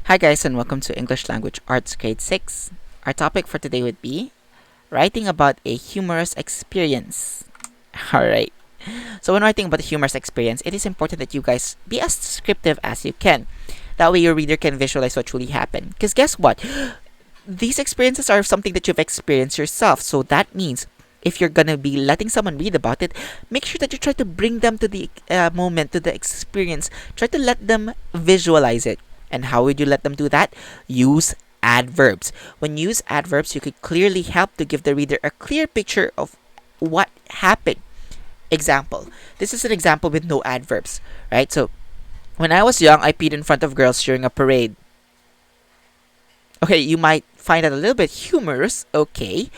Hi guys and welcome to English Language Arts Grade 6. Our topic for today would be writing about a humorous experience. Alright, so when writing about a humorous experience, it is important that you guys be as descriptive as you can. That way your reader can visualize what truly happened. Because guess what? These experiences are something that you've experienced yourself. So that means if you're gonna be letting someone read about it, make sure that you try to bring them to the moment, to the experience. Try to let them visualize it. And how would you let them do that? Use adverbs. When you use adverbs, you could clearly help to give the reader a clear picture of what happened. Example. This is an example with no adverbs, right? So, when I was young, I peed in front of girls during a parade. Okay, you might find that a little bit humorous, okay,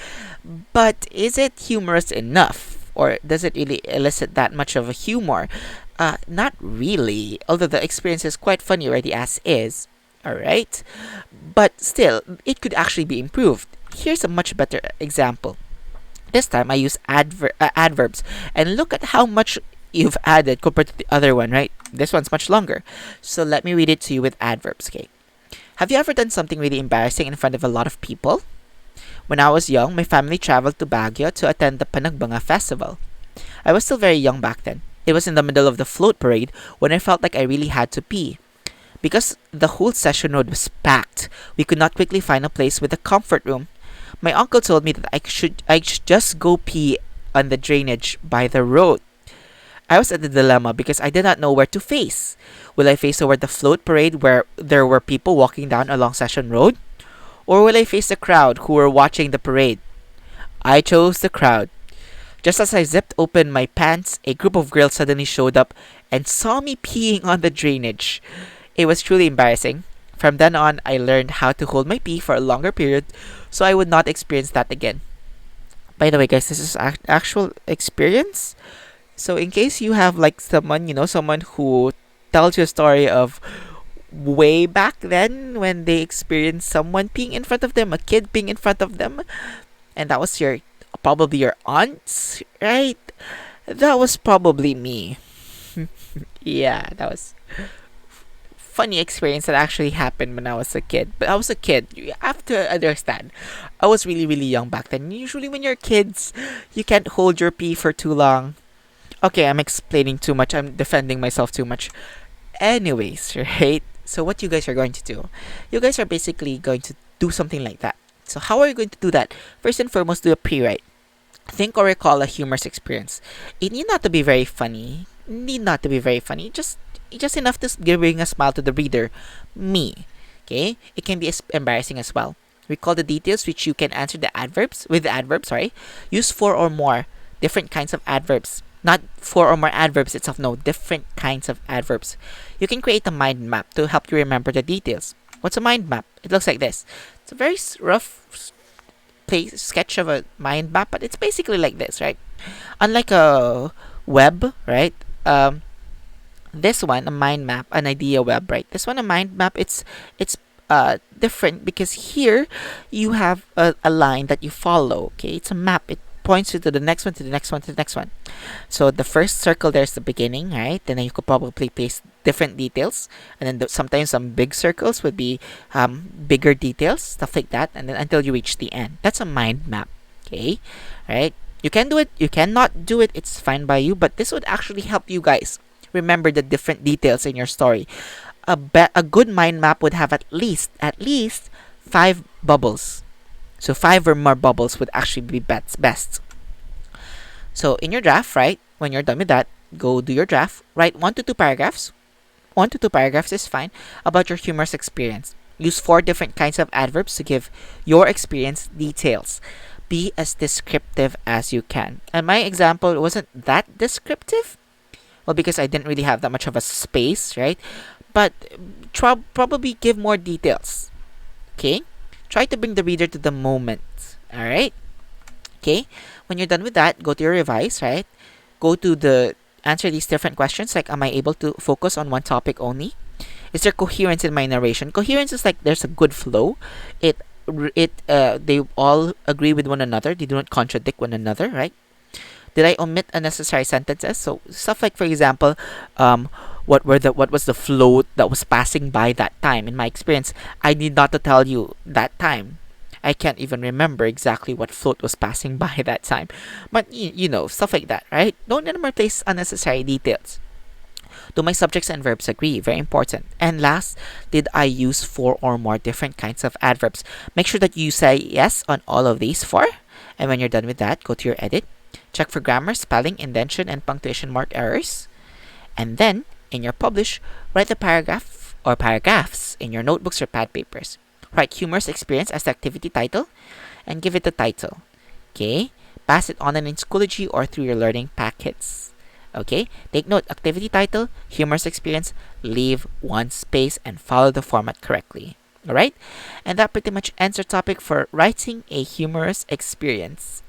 but is it humorous enough? Or does it really elicit that much of a humor? Not really, although the experience is quite funny already as is, alright? But still, it could actually be improved. Here's a much better example. This time I use adverbs, and look at how much you've added compared to the other one, right? This one's much longer. So let me read it to you with adverbs, okay? Have you ever done something really embarrassing in front of a lot of people? When I was young, my family traveled to Baguio to attend the Panagbanga festival. I was still very young back then. It was in the middle of the float parade when I felt like I really had to pee. Because the whole session road was packed, we could not quickly find a place with a comfort room. My uncle told me that I should just go pee on the drainage by the road. I was at a dilemma because I did not know where to face. Will I face toward the float parade where there were people walking down along Session Road? Or will I face the crowd who were watching the parade? I chose the crowd. Just as I zipped open my pants, a group of girls suddenly showed up and saw me peeing on the drainage. It was truly embarrassing. From then on, I learned how to hold my pee for a longer period so I would not experience that again. By the way, guys, this is actual experience. So in case you have like someone, someone who tells you a story of way back then when they experienced someone peeing in front of them, a kid peeing in front of them, and that was probably your aunts, right? That was probably me. Yeah, that was funny experience that actually happened when I was a kid. But I was a kid. You have to understand. I was really, really young back then. Usually when you're kids, you can't hold your pee for too long. Okay, I'm explaining too much. I'm defending myself too much. Anyways, right? So what you guys are going to do? You guys are basically going to do something like that. So how are you going to do that? First and foremost, do a pre-write. Think or recall a humorous experience. It need not to be very funny. Need not to be very funny. Just enough to bring a smile to the reader. Me. Okay? It can be embarrassing as well. Recall the details which you can answer the adverbs with the adverbs, sorry. Use four or more different kinds of adverbs. Not four or more adverbs itself, no, different kinds of adverbs. You can create a mind map to help you remember the details. What's a mind map? It looks like this. It's a very rough sketch of a mind map, but it's basically like this, right? Unlike a web, right? This one, a mind map, an idea web, right? This one, a mind map, it's different because here you have a line that you follow, okay? It's a map. It points you to the next one, to the next one, to the next one. So the first circle there's the beginning, right? And then you could probably place different details, and then sometimes some big circles would be bigger details, stuff like that, and then until you reach the end. That's a mind map, okay? Right? You can do it, you cannot do it, it's fine by you, but this would actually help you guys remember the different details in your story. A good mind map would have at least 5 bubbles. So 5 or more bubbles would actually be best. So in your draft, right, when you're done with that, go do your draft. Write 1 to 2 paragraphs. 1 to 2 paragraphs is fine about your humorous experience. Use 4 different kinds of adverbs to give your experience details. Be as descriptive as you can. And my example wasn't that descriptive. Well, because I didn't really have that much of a space, right? But probably give more details. Okay? Try to bring the reader to the moment. Alright? Okay? When you're done with that, go to your revise, right? Go to the answer these different questions like, am I able to focus on one topic only? Is there coherence in my narration? Coherence is like there's a good flow. They all agree with one another. They do not contradict one another, right? Did I omit unnecessary sentences? So stuff like, for example, what was the float that was passing by that time. In my experience, I need not to tell you that time. I can't even remember exactly what float was passing by that time. But you know, stuff like that, right? Don't replace unnecessary details. Do my subjects and verbs agree? Very important. And last, did I use four or more different kinds of adverbs? Make sure that you say yes on all of these four. And when you're done with that, go to your edit. Check for grammar, spelling, indentation, and punctuation mark errors. And then, in your publish, write the paragraph or paragraphs in your notebooks or pad papers. Write humorous experience as the activity title and give it the title. Okay? Pass it on in Schoology or through your learning packets. Okay? Take note, activity title, humorous experience, leave one space and follow the format correctly. Alright? And that pretty much ends our topic for writing a humorous experience.